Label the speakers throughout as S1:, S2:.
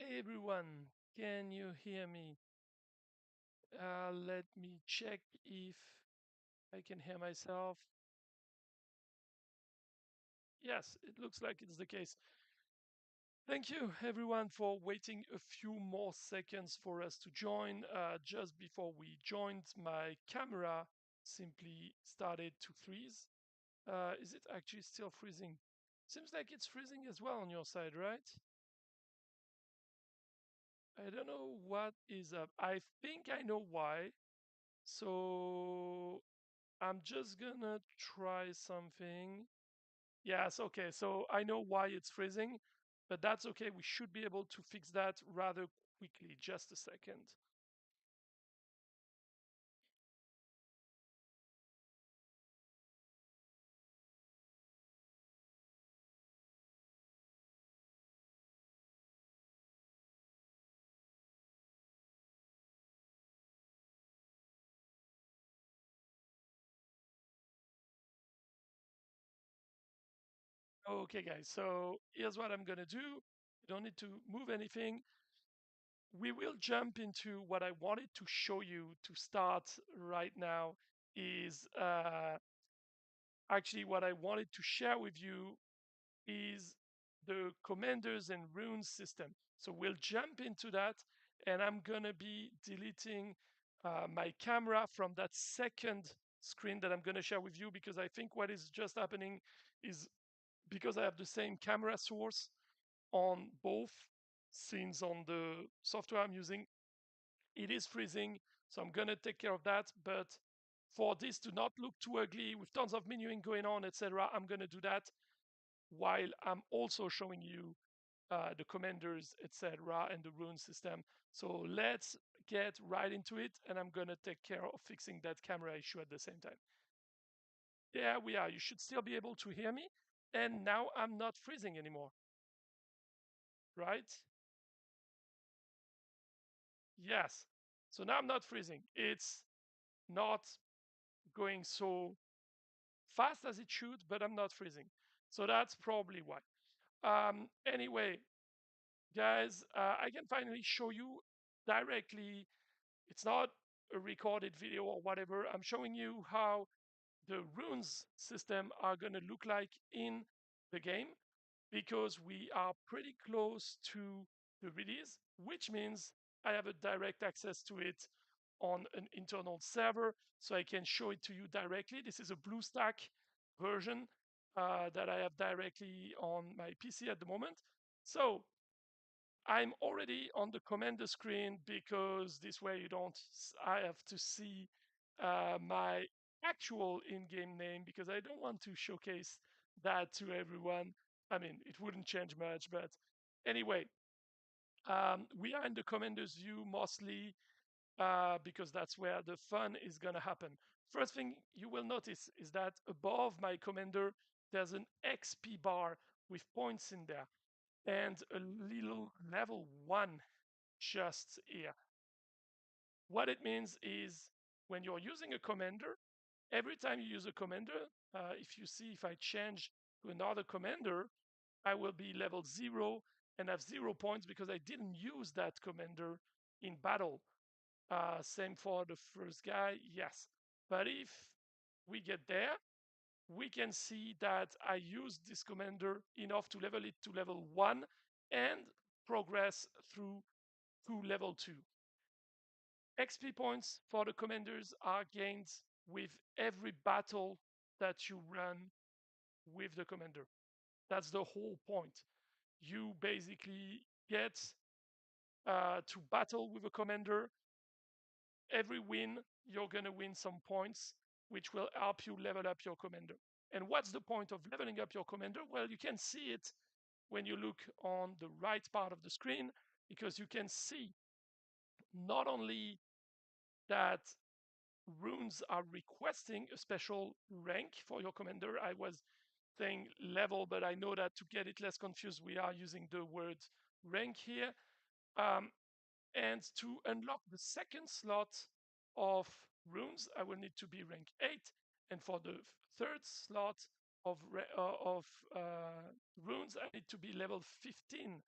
S1: Hey everyone, can you hear me? Let me check if I can hear myself. Yes, it looks like it's the case. Thank you everyone for waiting a few more seconds for us to join. Just before we joined, my camera simply started to freeze. Is it actually still freezing? Seems like it's freezing as well on your side, right? I don't know what is up. I think I know why. So I'm just gonna try something. Yes, okay. So I know why it's freezing, but that's okay. We should be able to fix that rather quickly. Just a second. Okay, guys. So here's what I'm gonna do. You don't need to move anything. We will jump into what I wanted to show you to start right now is actually what I wanted to share with you is the commanders and runes system. So we'll jump into that, and I'm gonna be deleting my camera from that second screen that I'm gonna share with you because I think what is just happening is because I have the same camera source on both scenes on the software I'm using, it is freezing. So I'm gonna take care of that. But for this to not look too ugly with tons of menuing going on, etc., I'm gonna do that while I'm also showing you the commanders, etc., and the rune system. So let's get right into it, and I'm gonna take care of fixing that camera issue at the same time. There we are. You should still be able to hear me, and now I'm not freezing anymore, right? Yes. So now I'm not freezing. It's not going so fast as it should, but I'm not freezing. So that's probably why. Anyway, guys, I can finally show you directly. It's not a recorded video or whatever. I'm showing you how the runes system are going to look like in the game because we are pretty close to the release, which means I have a direct access to it on an internal server, so I can show it to you directly. This is a BlueStack version that I have directly on my PC at the moment. So I'm already on the commander screen because this way you don't, I have to see my actual in-game name because I don't want to showcase that to everyone. I mean, it wouldn't change much, but anyway, we are in the commander's view mostly because that's where the fun is going to happen. First thing you will notice is that above my commander, there's an XP bar with points in there and a little level 1 just here. What it means is when you're using a commander, every time you use a commander, if you see if I change to another commander, I will be level 0 and have 0 points because I didn't use that commander in battle. Same for the first guy, yes. But if we get there, we can see that I used this commander enough to level it to level 1 and progress through to level 2. XP points for the commanders are gained with every battle that you run with the commander. That's the whole point. You basically get to battle with a commander. Every win, you're going to win some points, which will help you level up your commander. And what's the point of leveling up your commander? Well, you can see it when you look on the right part of the screen, because you can see not only that runes are requesting a special rank for your commander. I was saying level, but I know that to get it less confused, we are using the word rank here. Um, and to unlock the second slot of runes, I will need to be rank 8. And for the third slot of, of runes, I need to be level 15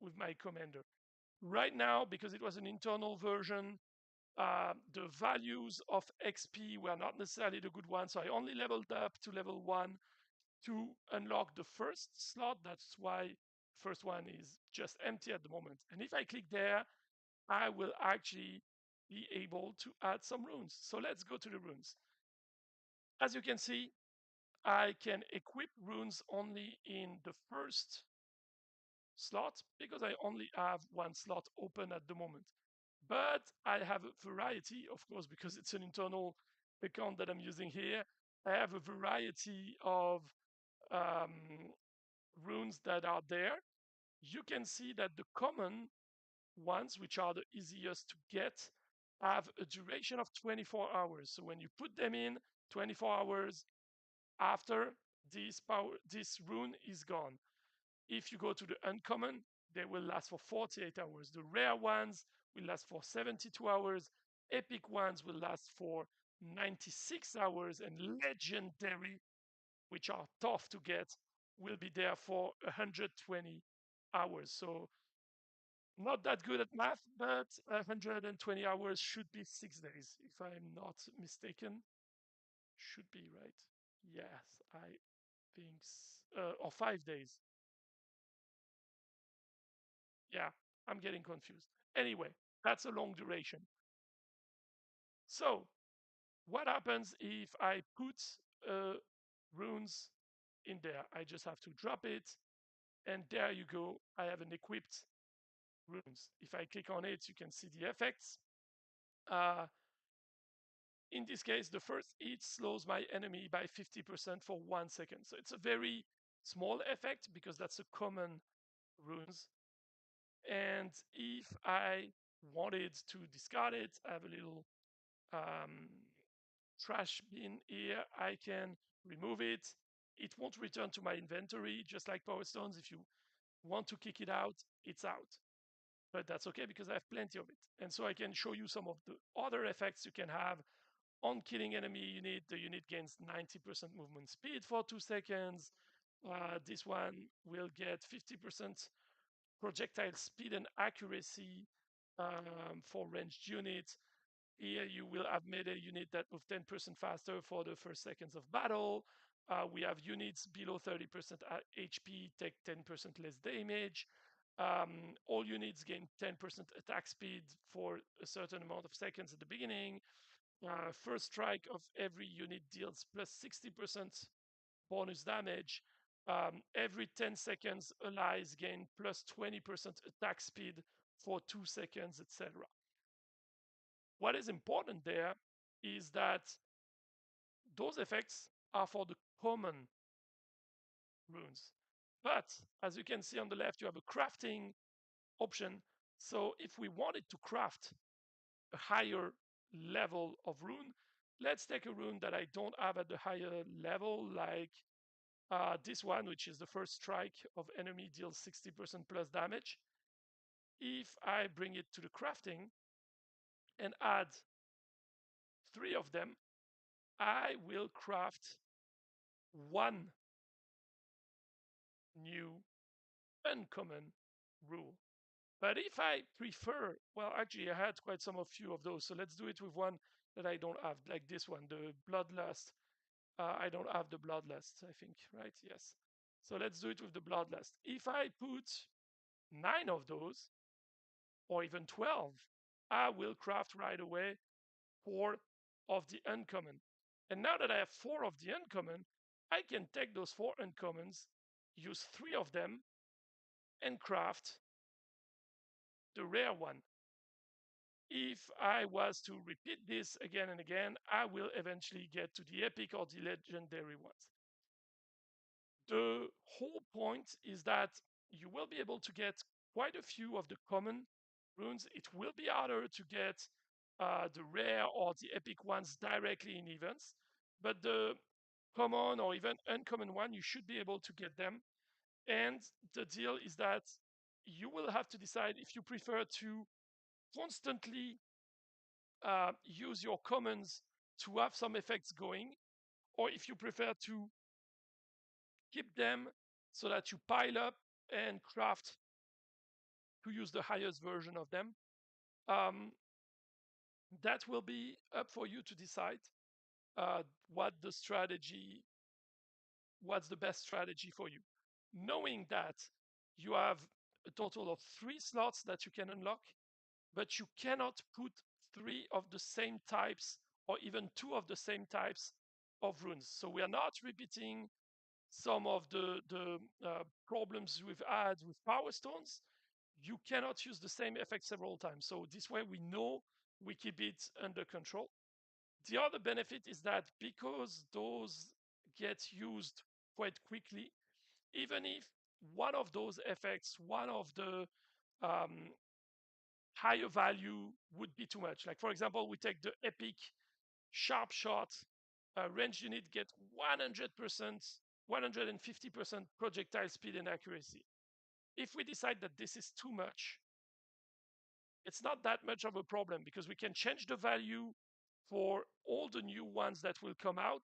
S1: with my commander. Right now, because it was an internal version, the values of XP were not necessarily the good ones. So I only leveled up to level 1 to unlock the first slot. That's why the first one is just empty at the moment. And if I click there, I will actually be able to add some runes. So let's go to the runes. As you can see, I can equip runes only in the first slot because I only have one slot open at the moment. But I have a variety, of course, because it's an internal account that I'm using here. I have a variety of um, runes that are there. You can see that the common ones, which are the easiest to get, have a duration of 24 hours. So when you put them in, 24 hours after, this rune is gone. If you go to the uncommon, they will last for 48 hours. The rare ones will last for 72 hours. Epic ones will last for 96 hours. And legendary, which are tough to get, will be there for 120 hours. So not that good at math, but 120 hours should be 6 days, if I'm not mistaken. Should be right. Yes, I think, or 5 days. Yeah, I'm getting confused. Anyway, that's a long duration. So, what happens if I put runes in there? I just have to drop it, and there you go. I have an equipped runes. If I click on it, you can see the effects. Uh, in this case, the first hit slows my enemy by 50% for 1 second. So it's a very small effect because that's a common runes. And if I wanted to discard it, I have a little um, trash bin here. I can remove it. It won't return to my inventory, just like Power Stones. If you want to kick it out, it's out. But that's okay because I have plenty of it. And so I can show you some of the other effects you can have on killing enemy unit. The unit gains 90% movement speed for 2 seconds. This one will get 50% projectile speed and accuracy for ranged units. Here you will have melee unit that move 10% faster for the first seconds of battle. We have units below 30% HP take 10% less damage. All units gain 10% attack speed for a certain amount of seconds at the beginning. First strike of every unit deals plus 60% bonus damage. Every 10 seconds, allies gain plus 20% attack speed for 2 seconds, etc. What is important there is that those effects are for the common runes. But as you can see on the left, you have a crafting option. So if we wanted to craft a higher level of rune, let's take a rune that I don't have at the higher level, like this one, which is the first strike of enemy deals 60% plus damage. If I bring it to the crafting and add 3 of them, I will craft one new uncommon rule. But if I prefer, well, actually, I had quite some of few of those. So let's do it with one that I don't have, like this one, the Bloodlust. I don't have the Bloodlust, I think, right? Yes. So let's do it with the Bloodlust. If I put 9 of those, or even 12, I will craft right away 4 of the uncommon. And now that I have 4 of the uncommon, I can take those 4 uncommons, use 3 of them, and craft the rare one. If I was to repeat this again and again, I will eventually get to the epic or the legendary ones. The whole point is that you will be able to get quite a few of the common runes. It will be harder to get the rare or the epic ones directly in events, but the common or even uncommon one, you should be able to get them. And the deal is that you will have to decide if you prefer to constantly use your commons to have some effects going, or if you prefer to keep them so that you pile up and craft to use the highest version of them. Um, that will be up for you to decide what the strategy, what's the best strategy for you. Knowing that you have a total of 3 slots that you can unlock, but you cannot put 3 of the same types or even 2 of the same types of runes. So we are not repeating some of the problems we've had with power stones. You cannot use the same effect several times. So this way we know we keep it under control. The other benefit is that because those get used quite quickly, even if one of those effects, one of the um, higher value would be too much. Like for example, we take the epic sharp shot range unit get 100%, 150% projectile speed and accuracy. If we decide that this is too much, it's not that much of a problem because we can change the value for all the new ones that will come out,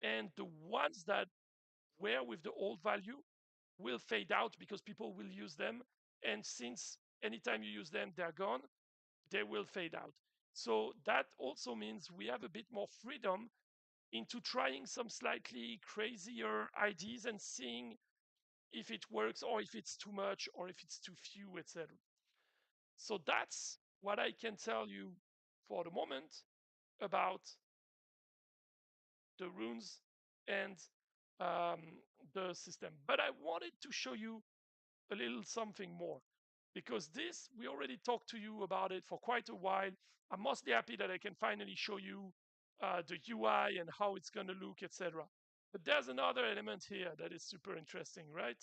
S1: and the ones that were with the old value will fade out because people will use them. And since anytime you use them, they're gone, they will fade out. So that also means we have a bit more freedom into trying some slightly crazier ideas and seeing if it works or if it's too much or if it's too few, etc. So that's what I can tell you for the moment about the runes and the system. But I wanted to show you a little something more because this, we already talked to you about it for quite a while. I'm mostly happy that I can finally show you the UI and how it's going to look, etc. But there's another element here that is super interesting, right?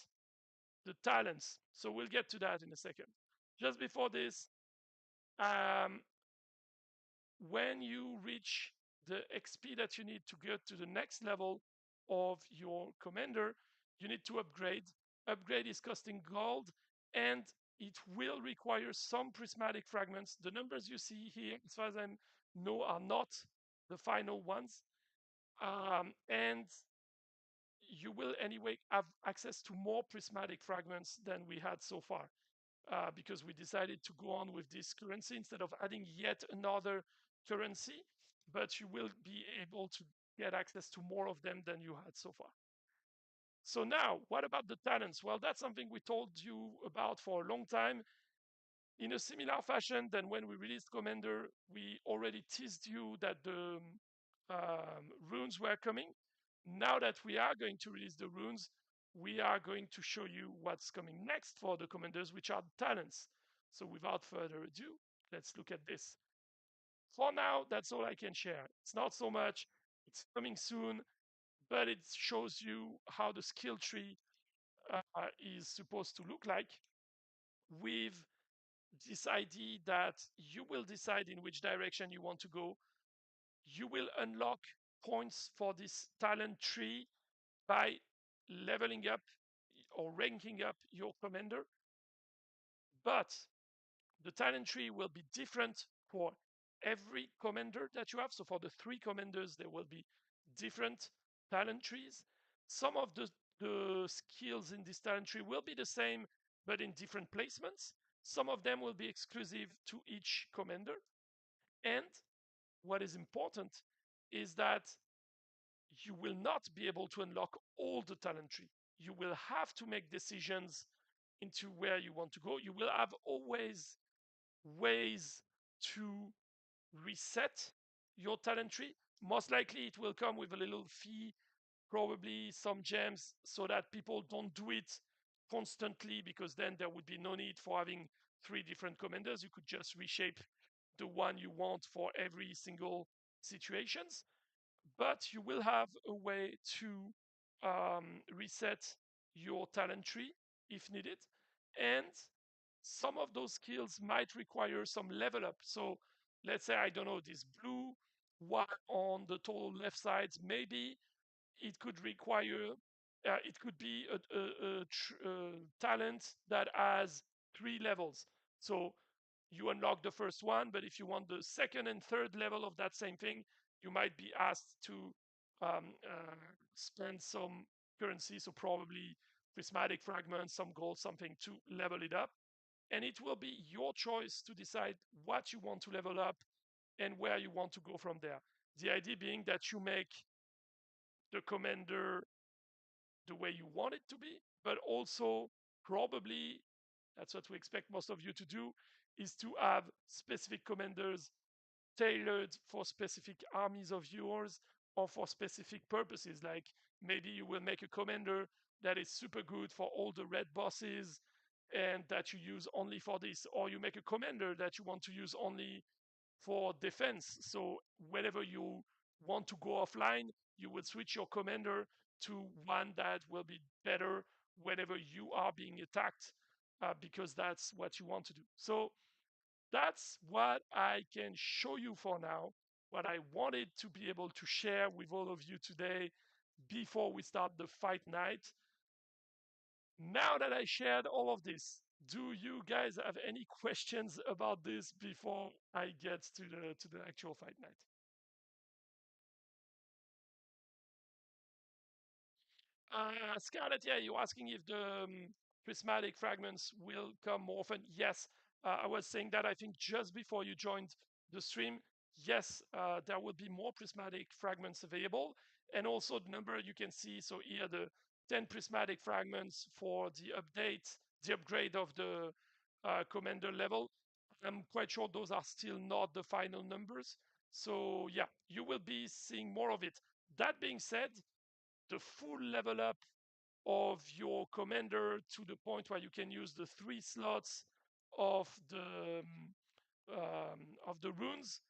S1: The talents. So we'll get to that in a second. Just before this, um, when you reach the XP that you need to get to the next level of your commander, you need to upgrade. Upgrade is costing gold, and it will require some prismatic fragments. The numbers you see here, as far as I know, are not the final ones. And you will anyway have access to more prismatic fragments than we had so far. Because we decided to go on with this currency instead of adding yet another currency, but you will be able to get access to more of them than you had so far. So now, what about the talents? Well, that's something we told you about for a long time. In a similar fashion than when we released Commander, we already teased you that the runes were coming. Now that we are going to release the runes, we are going to show you what's coming next for the commanders, which are talents. So without further ado, let's look at this. For now, that's all I can share. It's not so much, it's coming soon, but it shows you how the skill tree is supposed to look like with this idea that you will decide in which direction you want to go. You will unlock points for this talent tree by leveling up or ranking up your commander. But the talent tree will be different for every commander that you have. So for the 3 commanders, there will be different talent trees. Some of the skills in this talent tree will be the same, but in different placements. Some of them will be exclusive to each commander. And what is important is that you will not be able to unlock all the talent tree. You will have to make decisions into where you want to go. You will have always ways to reset your talent tree. Most likely, it will come with a little fee, probably some gems, so that people don't do it constantly, because then there would be no need for having 3 different commanders. You could just reshape the one you want for every single situations, but you will have a way to reset your talent tree if needed. And some of those skills might require some level up. So let's say, I don't know, this blue one on the total left side, maybe it could require, it could be a talent that has 3 levels. So you unlock the first one, but if you want the second and third level of that same thing, you might be asked to spend some currency, so probably prismatic fragments, some gold, something to level it up. and it will be your choice to decide what you want to level up and where you want to go from there. The idea being that you make the commander the way you want it to be, but also probably that's what we expect most of you to do, is to have specific commanders tailored for specific armies of yours or for specific purposes. Like maybe you will make a commander that is super good for all the red bosses and that you use only for this, or you make a commander that you want to use only for defense. So whenever you want to go offline, you would switch your commander to one that will be better whenever you are being attacked, because that's what you want to do. So that's what I can show you for now. What I wanted to be able to share with all of you today before we start the fight night. Now that I shared all of this, do you guys have any questions about this before I get to the actual fight night? Scarlett, yeah, you're asking if the prismatic fragments will come more often. Yes, I was saying that I think just before you joined the stream. Yes, there will be more prismatic fragments available, and also the number you can see. So here the 10 prismatic fragments for the upgrade of the commander level. I'm quite sure those are still not the final numbers. So yeah, you will be seeing more of it. That being said, the full level up of your commander to the point where you can use the 3 slots of the runes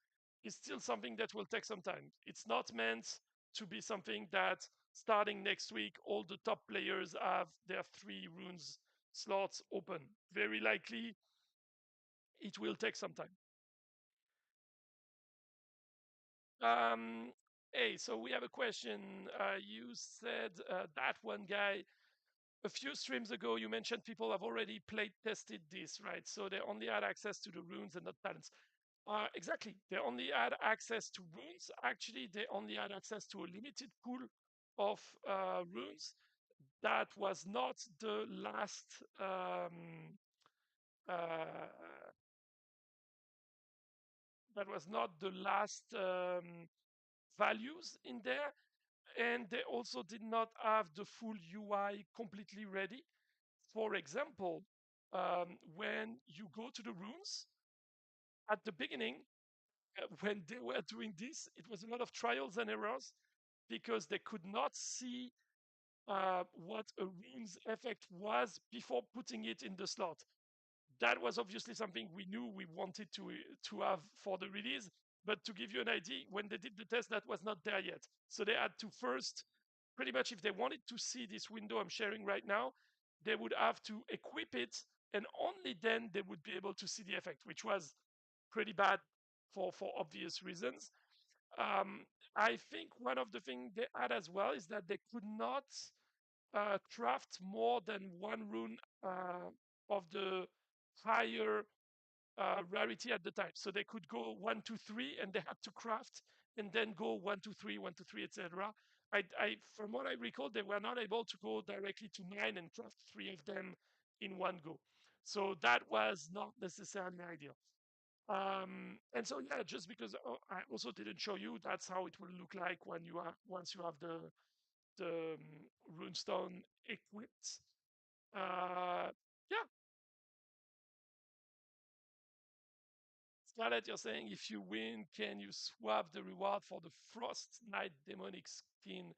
S1: is still something that will take some time. It's not meant to be something that starting next week all the top players have their 3 runes slots open. Very likely it will take some time. Um, hey, so we have a question. You said that one guy a few streams ago, you mentioned people have already played tested this, right? So they only had access to the runes and not talents. Exactly. They only had access to runes. Actually, they only had access to a limited pool of runes. That was not the last. Uh, that was not the last values in there, and they also did not have the full UI completely ready. For example, when you go to the runes at the beginning, when they were doing this, it was a lot of trials and errors because they could not see what a rune's effect was before putting it in the slot. That was obviously something we knew we wanted to have for the release. But to give you an idea, when they did the test, that was not there yet. So they had to first, pretty much, if they wanted to see this window I'm sharing right now, they would have to equip it, and only then they would be able to see the effect, which was pretty bad for obvious reasons. Um, I think one of the things they had as well is that they could not craft more than 1 rune of the higher rarity at the time. So they could go 1, 2, 3, and they had to craft and then go 1, 2, 3, 1, 2, 3, etc. From what I recall, they were not able to go directly to 9 and craft 3 of them in one go. So that was not necessarily ideal. And so yeah, just because I also didn't show you, that's how it will look like when you are once you have the runestone equipped. Yeah, Scarlett, you're saying if you win, can you swap the reward for the Frost Knight demonic skin?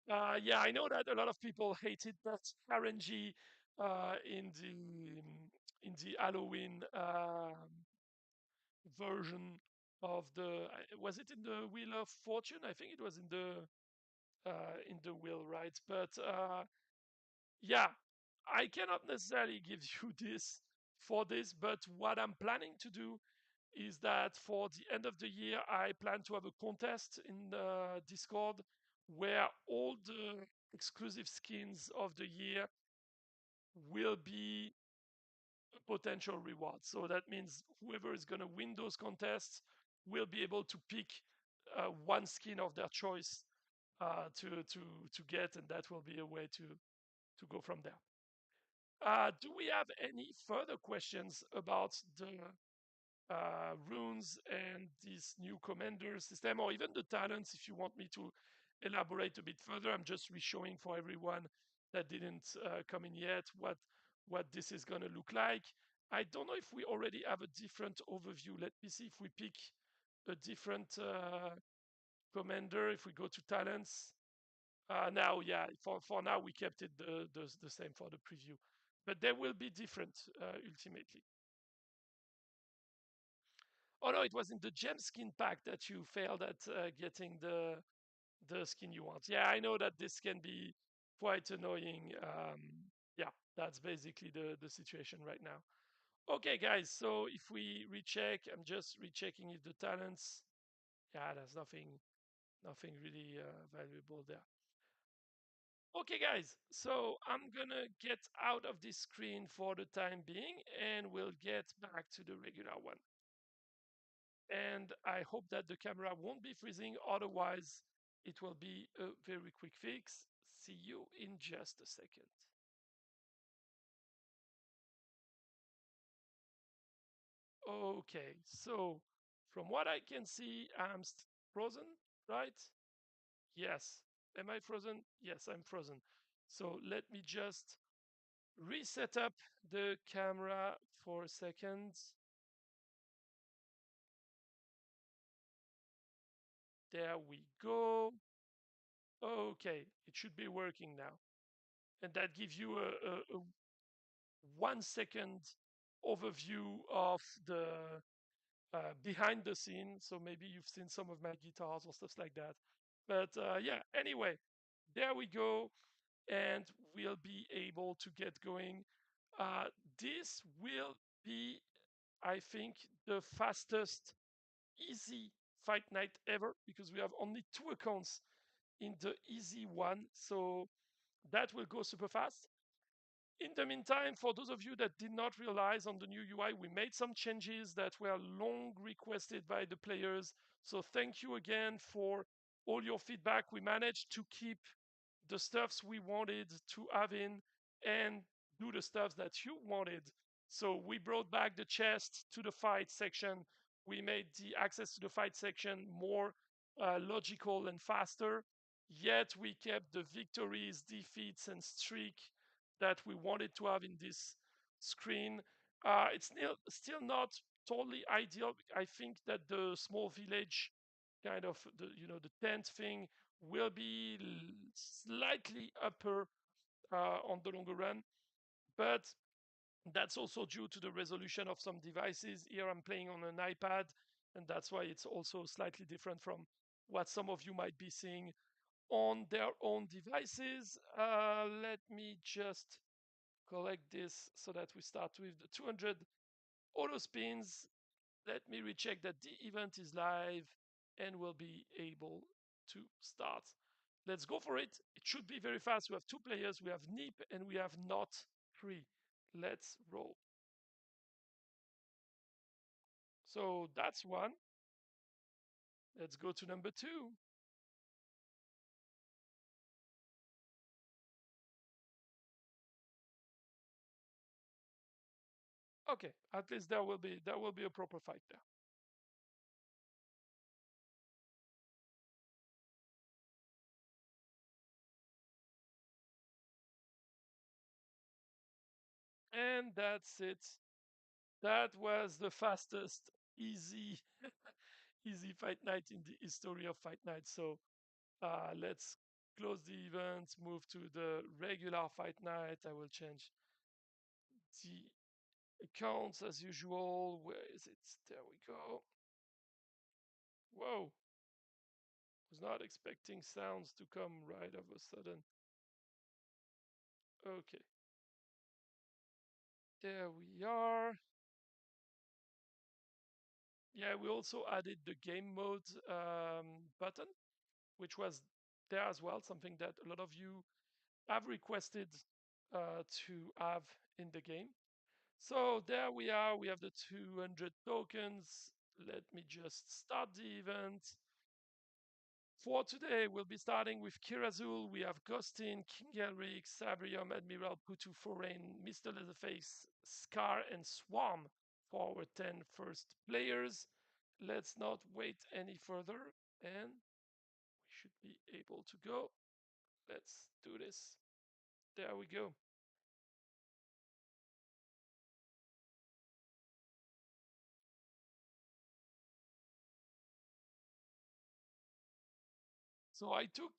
S1: Yeah, I know that a lot of people hated that RNG in the Halloween version of the. Was it in the Wheel of Fortune? I think it was in the wheel, right? But yeah, I cannot necessarily give you this for this, but what I'm planning to do is that for the end of the year, I plan to have a contest in the Discord where all the exclusive skins of the year will be a potential reward. So that means whoever is going to win those contests will be able to pick one skin of their choice to get, and that will be a way to go from there. Do we have any further questions about the runes and this new commander system, or even the talents? If you want me to elaborate a bit further, I'm just re-showing for everyone that didn't come in yet what this is going to look like. I don't know if we already have a different overview. Let me see if we pick a different commander. If we go to talents, now, yeah, for now we kept it the same for the preview, but they will be different ultimately. Oh no, it was in the gem skin pack that you failed at getting the skin you want. Yeah, I know that this can be quite annoying. Yeah, that's basically the situation right now. Okay, guys. So if we recheck, I'm just rechecking if the talents. Yeah, there's nothing really valuable there. Okay, guys. So I'm gonna get out of this screen for the time being, and we'll get back to the regular one. And I hope that the camera won't be freezing. Otherwise, it will be a very quick fix. See you in just a second. Okay, so from what I can see, I'm frozen, right? Yes. Am I frozen? Yes, I'm frozen. So let me just reset up the camera for a second. There we go. Okay, it should be working now. And that gives you a 1 second overview of the behind the scene. So maybe you've seen some of my guitars or stuff like that. But yeah, anyway, there we go. And we'll be able to get going. Uh, this will be, I think, the fastest easy fight night ever because we have only 2 accounts in the easy one. So that will go super fast. In the meantime, for those of you that did not realize on the new UI, we made some changes that were long requested by the players. So thank you again for all your feedback. We managed to keep the stuffs we wanted to have in and do the stuff that you wanted. So we brought back the chest to the fight section. We made the access to the fight section more logical and faster. Yet we kept the victories, defeats, and streak that we wanted to have in this screen. It's still not totally ideal. I think that the small village kind of the tent thing will be slightly upper on the longer run, but that's also due to the resolution of some devices. Here I'm playing on an iPad, and that's why it's also slightly different from what some of you might be seeing on their own devices. Let me just collect this so that we start with the 200 auto spins. Let me recheck that the event is live and we'll be able to start. Let's go for it. It should be very fast. We have 2 players. We have Nip and we have Not 3. Let's roll. So that's one. Let's go to number 2. Okay, at least there will be a proper fight there. And that's it. That was the fastest easy easy fight night in the history of fight night. So let's close the event, move to the regular fight night. I will change the accounts as usual. Where is it? There we go. Whoa. Was not expecting sounds to come right of a sudden. Okay. There we are. Yeah, we also added the game mode button, which was there as well, something that a lot of you have requested to have in the game. So there we are. We have the 200 tokens. Let me just start the event. For today, we'll be starting with Kirazul. We have Ghostin, King Elric, Sabrium, Admiral Putu Forain, Mr. Leatherface, Scar, and Swarm for our 10 first players. Let's not wait any further, and we should be able to go. Let's do this. There we go. So I took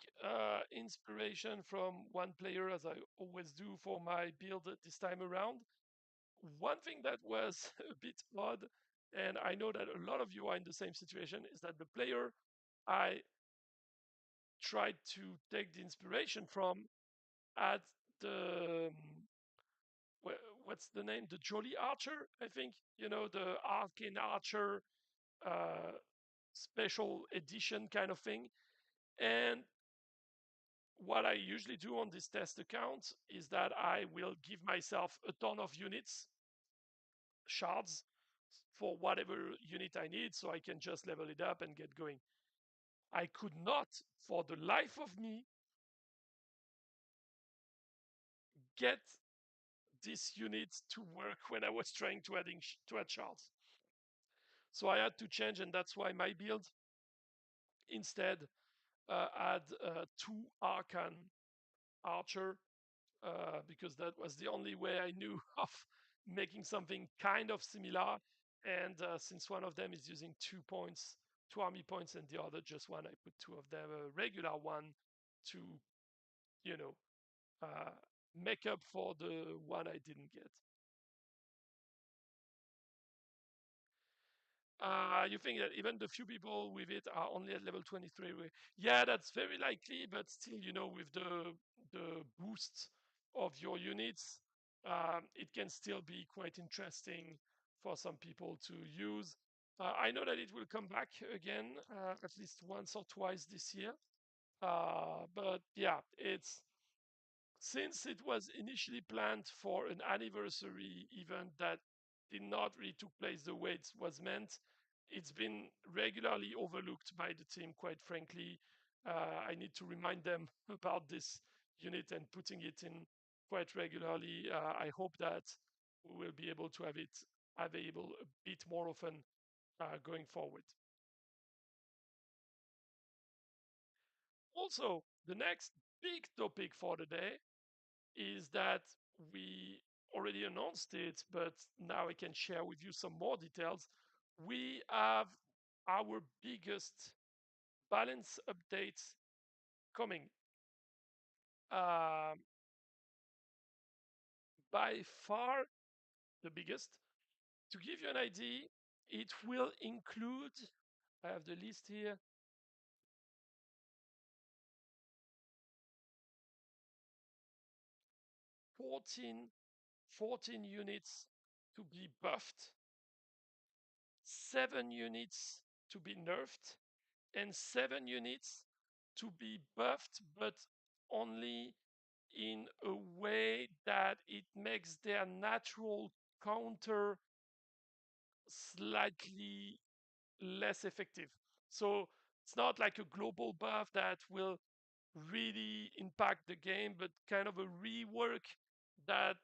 S1: inspiration from one player, as I always do for my build this time around. One thing that was a bit odd, and I know that a lot of you are in the same situation, is that the player I tried to take the inspiration from at the what's the name? The Jolly Archer, I think. You know, the Arcane Archer uh, special edition kind of thing. And what I usually do on this test account is that I will give myself a ton of units, shards, for whatever unit I need, so I can just level it up and get going. I could not, for the life of me, get this unit to work when I was trying to add shards. So I had to change, and that's why my build instead had two Arcan Archer because that was the only way I knew of making something kind of similar. And since one of them is using 2 points, 2 army points, and the other just one, I put two of them, a regular one, to, you know, uh, make up for the one I didn't get. You think that even the few people with it are only at level 23? Yeah, that's very likely, but still, with the boost of your units, it can still be quite interesting for some people to use. I know that it will come back again, at least once or twice this year. But yeah, it's since it was initially planned for an anniversary event that did not really took place the way it was meant, it's been regularly overlooked by the team, quite frankly. I need to remind them about this unit and putting it in quite regularly. I hope that we will be able to have it available a bit more often going forward. Also, the next big topic for the day is that we already announced it, but now I can share with you some more details. We have our biggest balance update coming. Um, by far the biggest. To give you an idea, it will include, I have the list here, 14, 14 units to be buffed, 7 units to be nerfed, and 7 units to be buffed, but only in a way that it makes their natural counter slightly less effective. So it's not like a global buff that will really impact the game, but kind of a rework that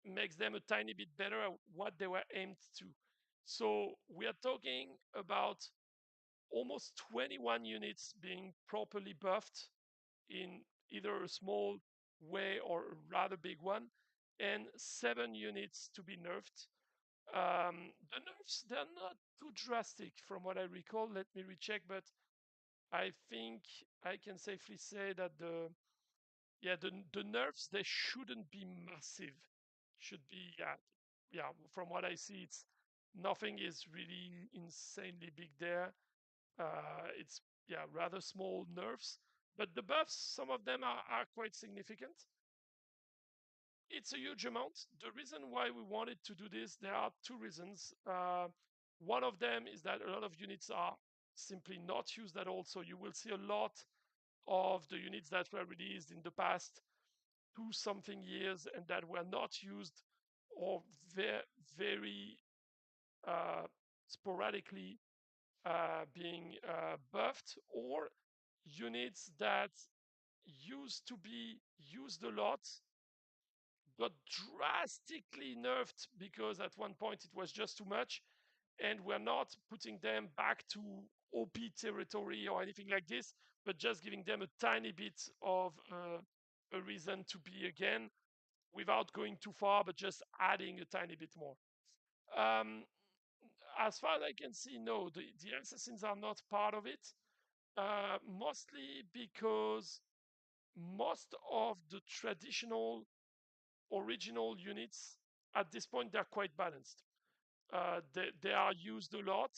S1: makes them a tiny bit better at what they were aimed to. So we are talking about almost 21 units being properly buffed in either a small way or a rather big one, and 7 units to be nerfed. The nerfs, they're not too drastic from what I recall. Let me recheck, but I think I can safely say that the nerfs, they shouldn't be massive. Should be, yeah. From what I see, it's nothing is really insanely big there. It's, yeah, rather small nerfs, but the buffs, some of them are quite significant. It's a huge amount. The reason why we wanted to do this, there are two reasons. One of them is that a lot of units are simply not used at all. So you will see a lot of the units that were released in the past 2 something years and that were not used or very, very uh, sporadically being buffed, or units that used to be used a lot got drastically nerfed because at one point it was just too much, and we're not putting them back to OP territory or anything like this, but just giving them a tiny bit of a reason to be again without going too far, but just adding a tiny bit more. Um, as far as I can see, no, the assassins are not part of it, mostly because most of the traditional original units at this point they're quite balanced. They are used a lot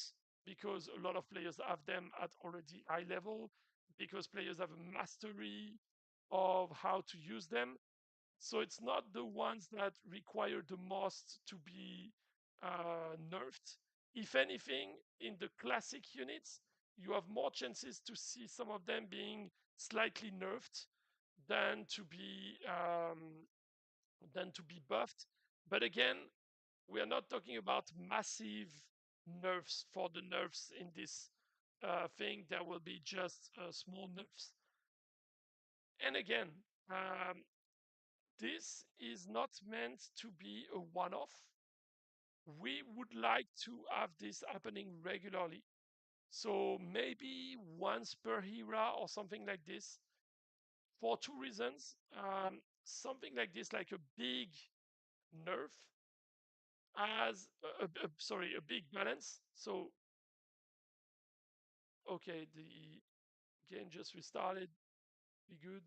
S1: because a lot of players have them at already high level, because players have a mastery of how to use them. So it's not the ones that require the most to be nerfed. If anything, in the classic units, you have more chances to see some of them being slightly nerfed than to be buffed. But again, we are not talking about massive nerfs for the nerfs in this thing. There will be just small nerfs. And again, this is not meant to be a one off. We would like to have this happening regularly. So maybe once per era or something like this, for two reasons. Something like this, like a big nerf, as sorry, a big balance. So okay, the game just restarted. Be good.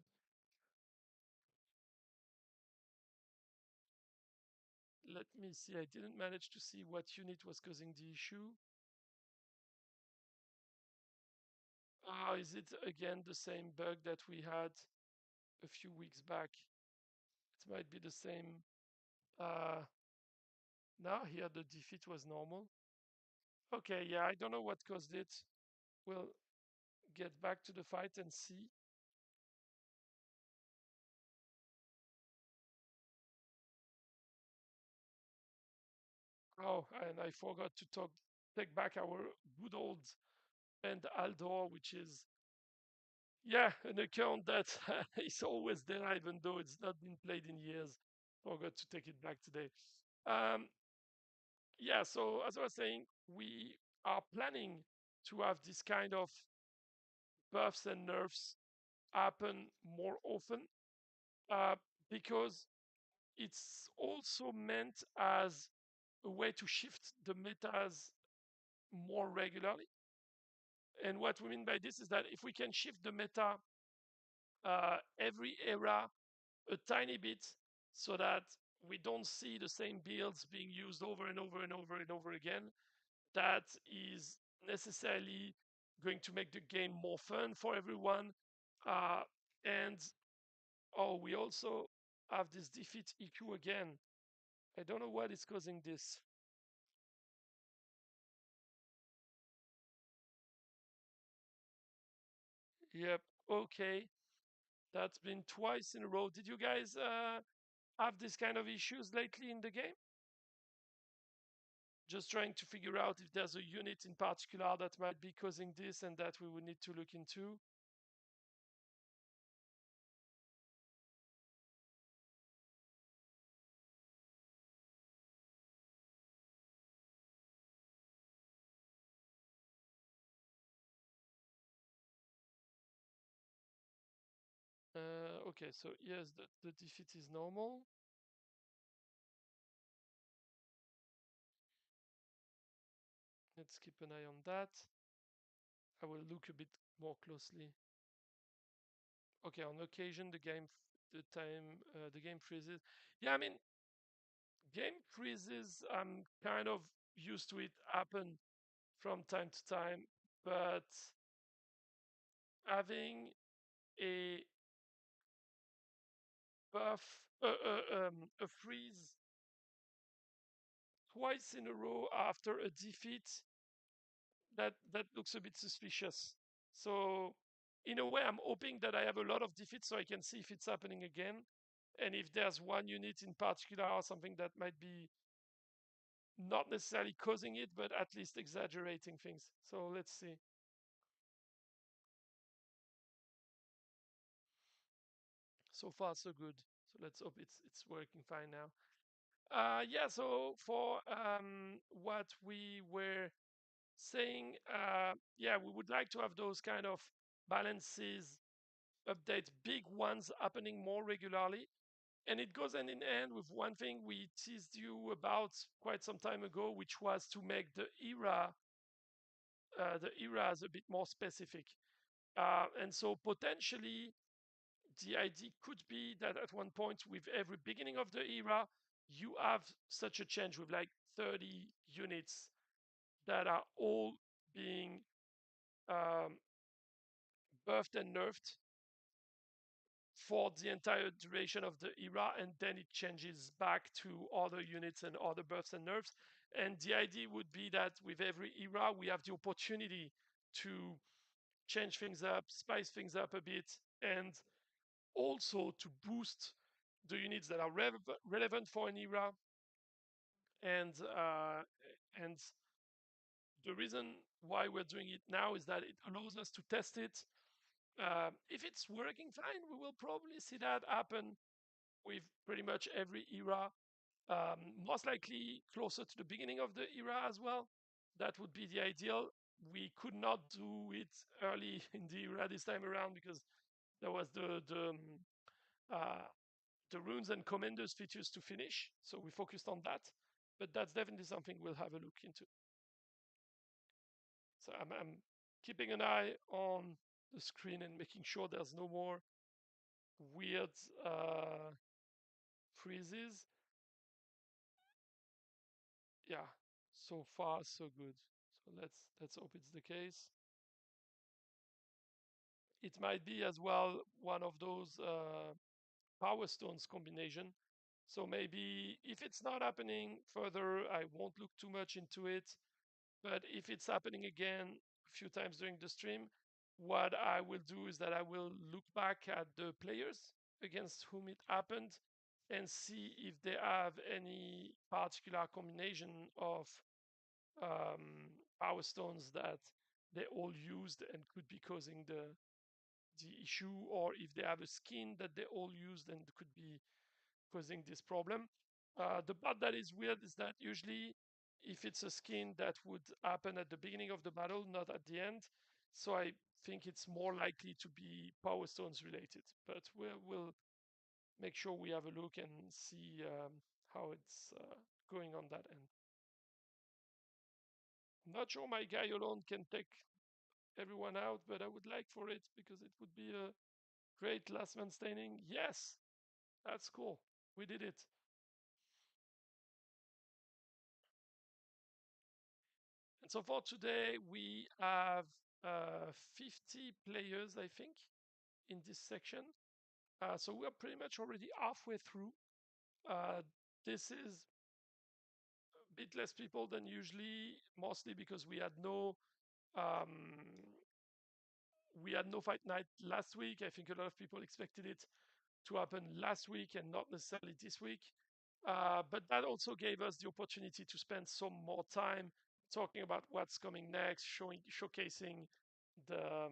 S1: Let me see. I didn't manage to see what unit was causing the issue. Is it again the same bug that we had a few weeks back? It might be the same. Uh, Now here the defeat was normal. Okay, yeah, I don't know what caused it. We'll get back to the fight and see. Oh, and I forgot to take back our good old and Aldor, which is, yeah, an account that is always there, even though it's not been played in years. Forgot to take it back today. Um, yeah, so as I was saying, we are planning to have this kind of buffs and nerfs happen more often, uh, because it's also meant as a way to shift the metas more regularly. And what we mean by this is that if we can shift the meta every era a tiny bit, so that we don't see the same builds being used over and over and over and over again, that is necessarily going to make the game more fun for everyone. Uh, and oh, we also have this defeat EQ again. I don't know what is causing this. Yep. Okay. That's been twice in a row. Did you guys have this kind of issues lately in the game? Just trying to figure out if there's a unit in particular that might be causing this and that we would need to look into. Okay, so yes, the defeat is normal. Let's keep an eye on that. I will look a bit more closely. Okay, on occasion the game freezes. Yeah, I mean, game freezes, I'm kind of used to it happen from time to time, but having a a freeze twice in a row after a defeat, that looks a bit suspicious. So in a way, I'm hoping that I have a lot of defeats so I can see if it's happening again, and if there's one unit in particular or something that might be not necessarily causing it, but at least exaggerating things. So let's see. So far so good. So let's hope it's working fine now. Yeah. So for what we were saying, yeah, we would like to have those kind of balances, updates, big ones happening more regularly. And it goes hand in hand with one thing we teased you about quite some time ago, which was to make the eras a bit more specific. And so potentially the idea could be that at one point with every beginning of the era, you have such a change with like 30 units that are all being um, buffed and nerfed for the entire duration of the era, and then it changes back to other units and other buffs and nerfs. And the idea would be that with every era, we have the opportunity to change things up, spice things up a bit, and also to boost the units that are relevant for an era. And the reason why we're doing it now is that it allows us to test it. If it's working fine, we will probably see that happen with pretty much every era. Most likely closer to the beginning of the era as well. That would be the ideal. We could not do it early in the era this time around because there was uh, the runes and commanders features to finish. So we focused on that. But that's definitely something we'll have a look into. So I'm keeping an eye on the screen and making sure there's no more weird freezes. Yeah, so far so good. So let's hope it's the case. It might be as well one of those power stones combination. So maybe if it's not happening further, I won't look too much into it. But if it's happening again a few times during the stream, what I will do is that I will look back at the players against whom it happened and see if they have any particular combination of power stones that they all used and could be causing the issue, or if they have a skin that they all used and could be causing this problem. The part that is weird is that usually if it's a skin that would happen at the beginning of the battle, not at the end. So I think it's more likely to be power stones related, but we'll make sure we have a look and see how it's going on that end. I'm not sure my guy alone can take everyone out, but I would like for it because it would be a great last man standing. Yes, that's cool. We did it. And so for today, we have 50 players, I think, in this section. So we're pretty much already halfway through. Uh, this is a bit less people than usually, mostly because um, we had no fight night last week. I think a lot of people expected it to happen last week and not necessarily this week. But that also gave us the opportunity to spend some more time talking about what's coming next, showcasing the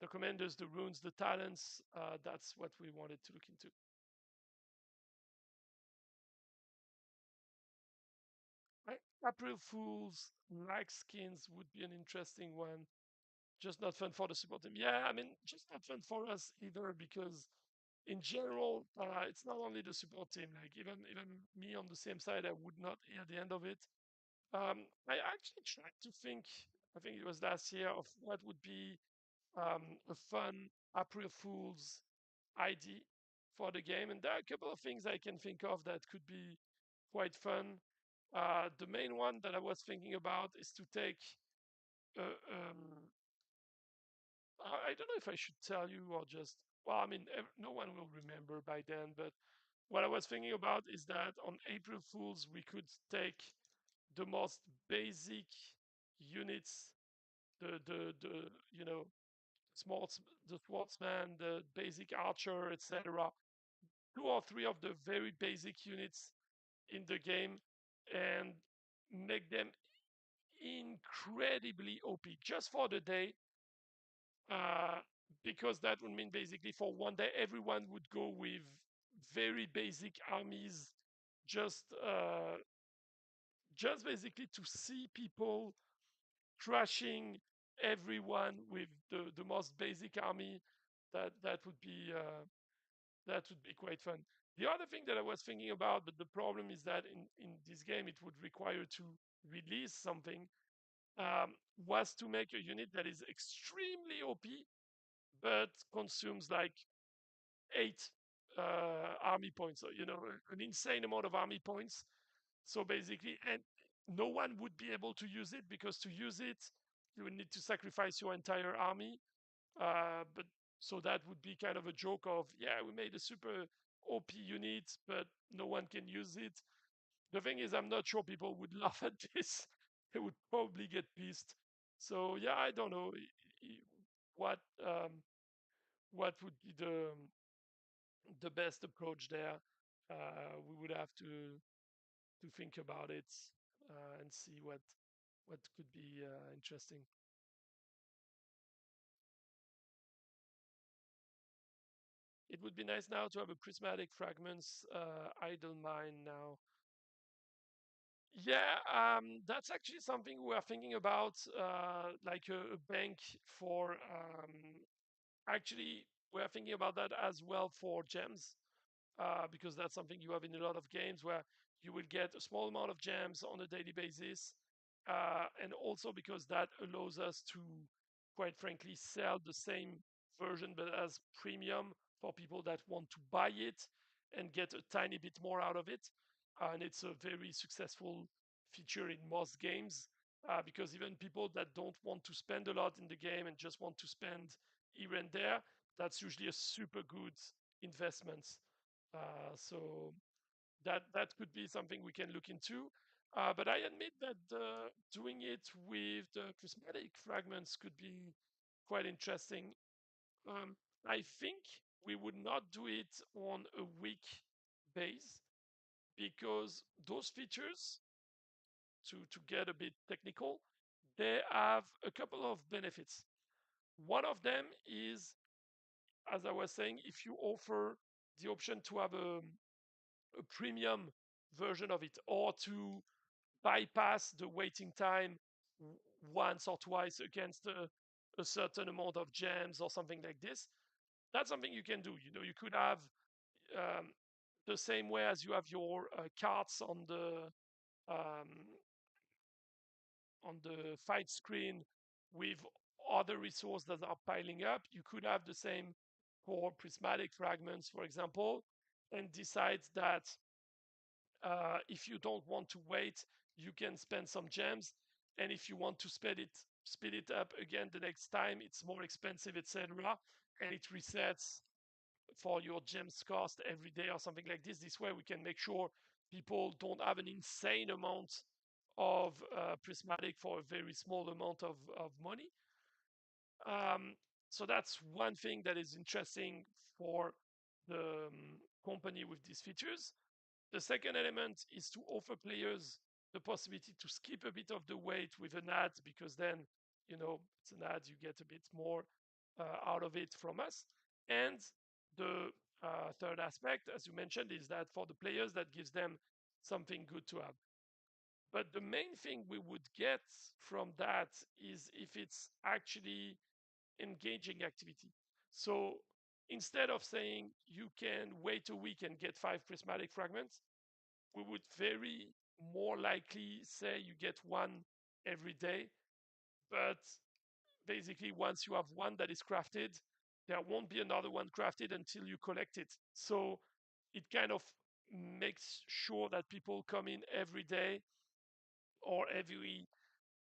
S1: the commanders, the runes, the talents. That's what we wanted to look into. Right? April Fools like skins would be an interesting one. Just not fun for the support team. Yeah, I mean, just not fun for us either because in general, it's not only the support team. Like even me on the same side, I would not hear the end of it. I actually tried to think. I think it was last year of what would be a fun April Fool's ID for the game, and there are a couple of things I can think of that could be quite fun. The main one that I was thinking about is to take. I don't know if I should tell you or just. Well, I mean, no one will remember by then. But what I was thinking about is that on April Fools we could take the most basic units, the smarts, the swordsman, the basic archer, etc. Two or three of the very basic units in the game, and make them incredibly OP just for the day, because that would mean basically for one day everyone would go with very basic armies, just just basically to see people crushing everyone with the most basic army. That would be quite fun. The other thing that I was thinking about, but the problem is that in this game it would require to release something, was to make a unit that is extremely OP but consumes like 8 army points, so, an insane amount of army points. So basically, and no one would be able to use it because to use it, you would need to sacrifice your entire army. But so that would be kind of a joke of, yeah, we made a super OP unit, but no one can use it. The thing is, I'm not sure people would laugh at this. They would probably get pissed. So yeah, I don't know what what would be the best approach there. We would have to think about it and see what could be interesting. It would be nice now to have a prismatic fragments idle mine now. Yeah, that's actually something we are thinking about, like a bank for. Actually, we are thinking about that as well for gems, because that's something you have in a lot of games where you will get a small amount of gems on a daily basis, and also because that allows us to, quite frankly, sell the same version but as premium for people that want to buy it and get a tiny bit more out of it. And it's a very successful feature in most games, because even people that don't want to spend a lot in the game and just want to spend here and there, that's usually a super good investment. So that could be something we can look into. But I admit that doing it with the prismatic fragments could be quite interesting. Um, I think we would not do it on a week base because those features, to get a bit technical, they have a couple of benefits. One of them is, as I was saying, if you offer the option to have a premium version of it or to bypass the waiting time once or twice against a certain amount of gems or something like this, that's something you can do. You could have, um, the same way as you have your cards um, on the fight screen with other resources that are piling up. You could have the same for prismatic fragments, for example, and decide that if you don't want to wait, you can spend some gems, and if you want to speed it up again the next time, it's more expensive, etc. And it resets for your gems cost every day or something like this. This way, we can make sure people don't have an insane amount of prismatic for a very small amount of money. Um, so that's one thing that is interesting for the company with these features. The second element is to offer players the possibility to skip a bit of the wait with an ad, because then, it's an ad, you get a bit more out of it from us. And the third aspect, as you mentioned, is that for the players, that gives them something good to have. But the main thing we would get from that is if it's actually engaging activity. So instead of saying you can wait a week and get 5 prismatic fragments, we would very more likely say you get one every day. But basically, once you have one that is crafted, there won't be another one crafted until you collect it. So it kind of makes sure that people come in every day or every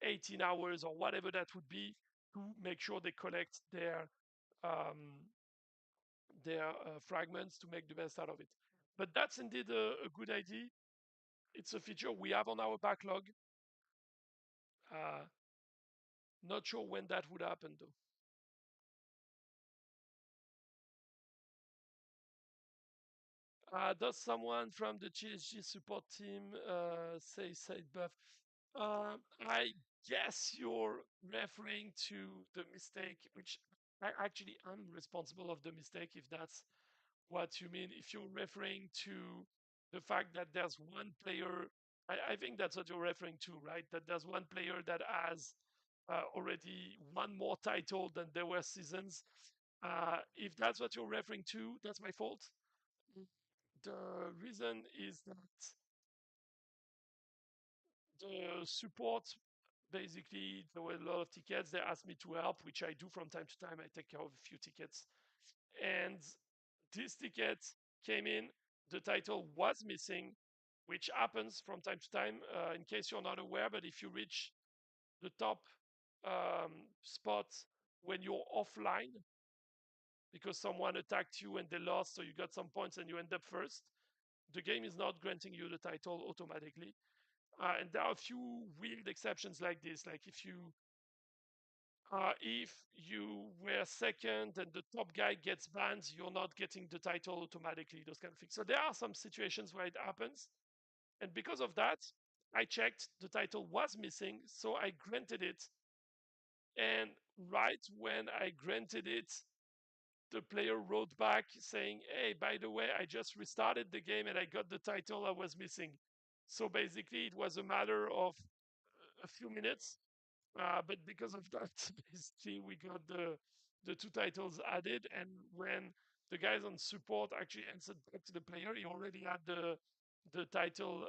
S1: 18 hours or whatever that would be to make sure they collect um, their fragments to make the best out of it. But that's indeed a good idea. It's a feature we have on our backlog. Uh, Not sure when that would happen though. Does someone from the GSG support team say side buff? I guess you're referring to the mistake, which I'm responsible of the mistake if that's what you mean. If you're referring to the fact that there's one player, I think that's what you're referring to, right? That there's one player that has already one more title than there were seasons. If that's what you're referring to, that's my fault. The reason is that the support, basically, there were a lot of tickets. They asked me to help, which I do from time to time. I take care of a few tickets. And this ticket came in, the title was missing, which happens from time to time, in case you're not aware. But if you reach the top spot when you're offline because someone attacked you and they lost, so you got some points and you end up first, the game is not granting you the title automatically. And there are a few weird exceptions like this. Like if you were second and the top guy gets banned, you're not getting the title automatically, those kind of things. So there are some situations where it happens. And because of that, I checked, the title was missing, so I granted it. And right when I granted it, the player wrote back saying, "Hey, by the way, I just restarted the game and I got the title I was missing." So basically, it was a matter of a few minutes. But because of that, basically, we got the two titles added. And when the guys on support actually answered back to the player, he already had the title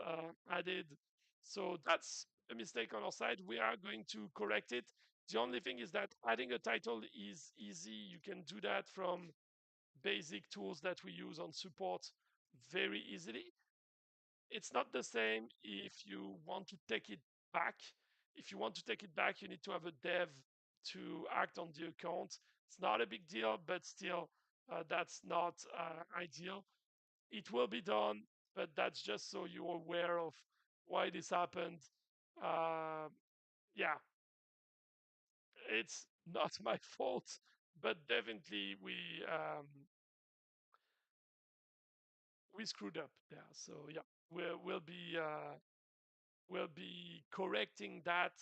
S1: added. So that's a mistake on our side. We are going to correct it. The only thing is that adding a title is easy. You can do that from basic tools that we use on support very easily. It's not the same if you want to take it back. If you want to take it back, you need to have a dev to act on the account. It's not a big deal, but still, that's not ideal. It will be done, but that's just so you're aware of why this happened. Uh, yeah, it's not my fault, but definitely we screwed up there. So yeah, we'll be correcting that.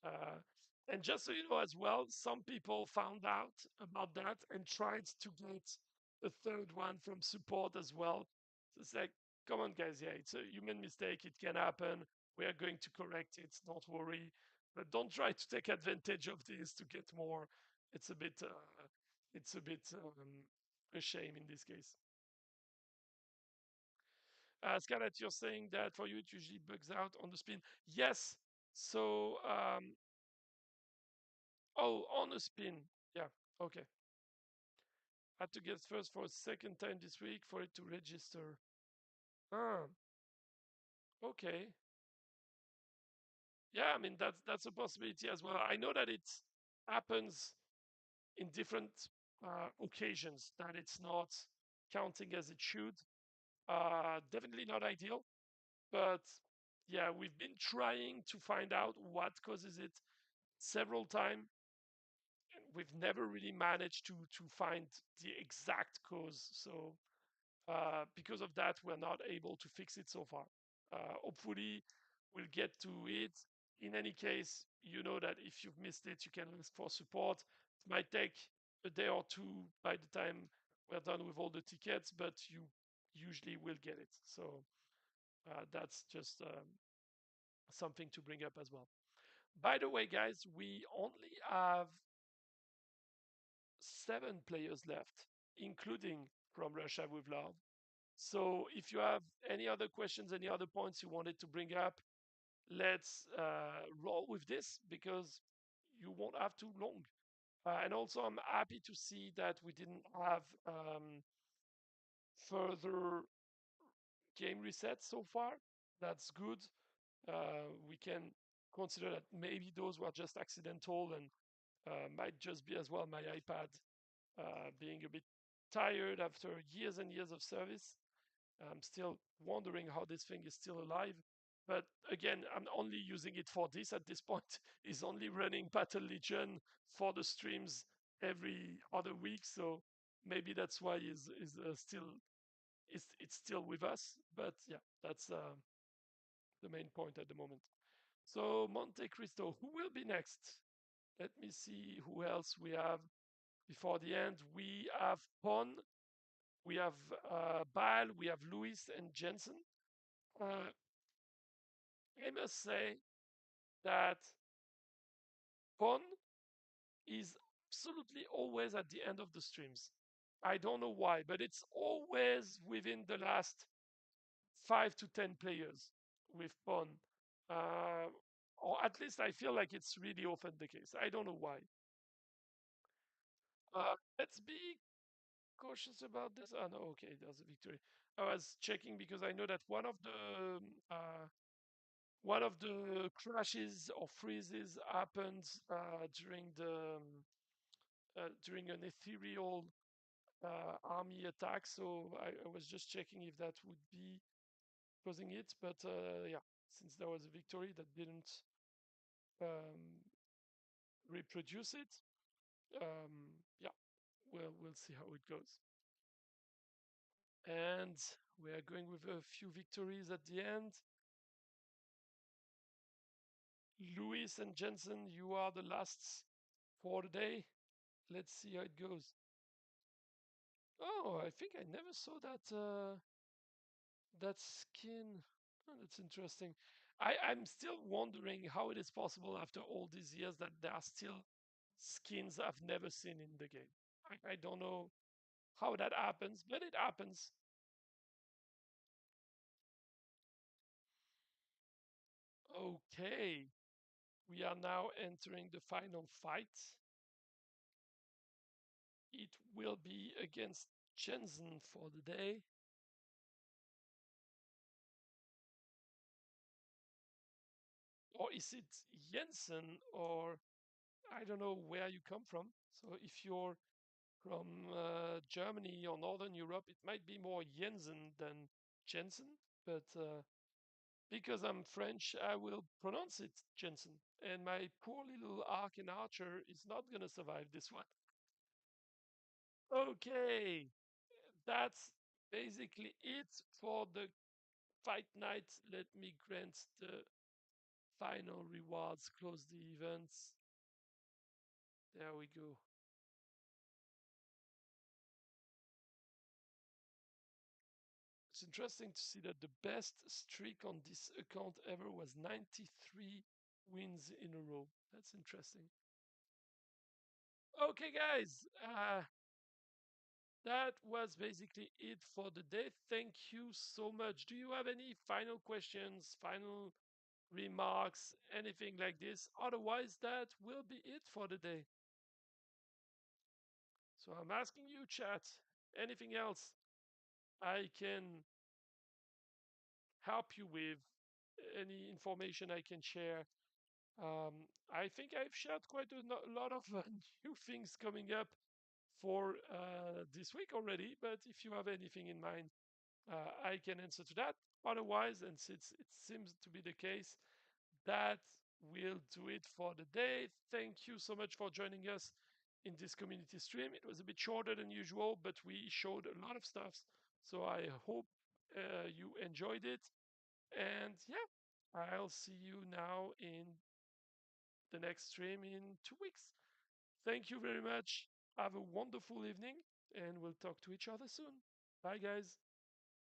S1: Uh, and just so you know as well, some people found out about that and tried to get a third one from support as well. So it's like, come on, guys, yeah, it's a human mistake. It can happen. We are going to correct it. Don't worry. But don't try to take advantage of this to get more. It's a bit, it's a bit a shame in this case. Scarlett, you're saying that for you it usually bugs out on the spin. Yes. So, oh, on a spin. Yeah. Okay. Had to get first for a second time this week for it to register. Ah, okay. Yeah, I mean that's a possibility as well. I know that it happens in different occasions that it's not counting as it should. Definitely not ideal, but yeah, we've been trying to find out what causes it several times. We've never really managed to find the exact cause. So because of that, we're not able to fix it so far. Hopefully, we'll get to it. In any case, you know that if you've missed it, you can ask for support. It might take a day or two by the time we're done with all the tickets, but you usually will get it. So that's just something to bring up as well. By the way, guys, we only have 7 players left, including from Russia with Love. So if you have any other questions, any other points you wanted to bring up, let's roll with this because you won't have too long. And also, I'm happy to see that we didn't have further game resets so far. That's good. We can consider that maybe those were just accidental and might just be as well my iPad being a bit tired after years and years of service. I'm still wondering how this thing is still alive. But again, I'm only using it for this at this point. It's only running Battle Legion for the streams every other week, so maybe that's why it's still with us. But yeah, that's the main point at the moment. So Monte Cristo, who will be next? Let me see who else we have. before the end. We have Pon, we have Bal, we have Lewis and Jensen. Uh, I must say that Pon is absolutely always at the end of the streams. I don't know why, but it's always within the last 5 to 10 players with Pon. Uh, or at least I feel like it's really often the case. I don't know why. Let's be cautious about this. Oh no, okay, there's a victory. I was checking because I know that one of the crashes or freezes happened during an ethereal army attack. So I was just checking if that would be causing it. But yeah, since there was a victory that didn't um, reproduce it, yeah, we'll see how it goes. And we are going with a few victories at the end. Lewis and Jensen, you are the last for the day. Let's see how it goes. Oh, I think I never saw that skin. Oh, that's interesting. I'm still wondering how it is possible after all these years that there are still skins I've never seen in the game. I don't know how that happens, but it happens. Okay, we are now entering the final fight. It will be against Jensen for the day. Or is it Jensen? Or I don't know where you come from. So if you're from Germany or Northern Europe, it might be more Jensen than Jensen. But because I'm French, I will pronounce it Jensen. And my poor little Ark and Archer is not going to survive this one. Okay, that's basically it for the fight night. Let me grant the final rewards, close the events. There we go. It's interesting to see that the best streak on this account ever was 93 wins in a row. That's interesting. Okay, guys, that was basically it for the day. Thank you so much. Do you have any final questions, final remarks, anything like this? Otherwise, that will be it for the day. So I'm asking you, chat, anything else I can help you with, any information I can share. I think I've shared quite a lot of new things coming up for this week already, but if you have anything in mind, I can answer to that. Otherwise, and since it seems to be the case, that will do it for the day. Thank you so much for joining us in this community stream. It was a bit shorter than usual, but we showed a lot of stuff. So I hope you enjoyed it. And yeah, I'll see you now in the next stream in 2 weeks. Thank you very much. Have a wonderful evening, and we'll talk to each other soon. Bye, guys.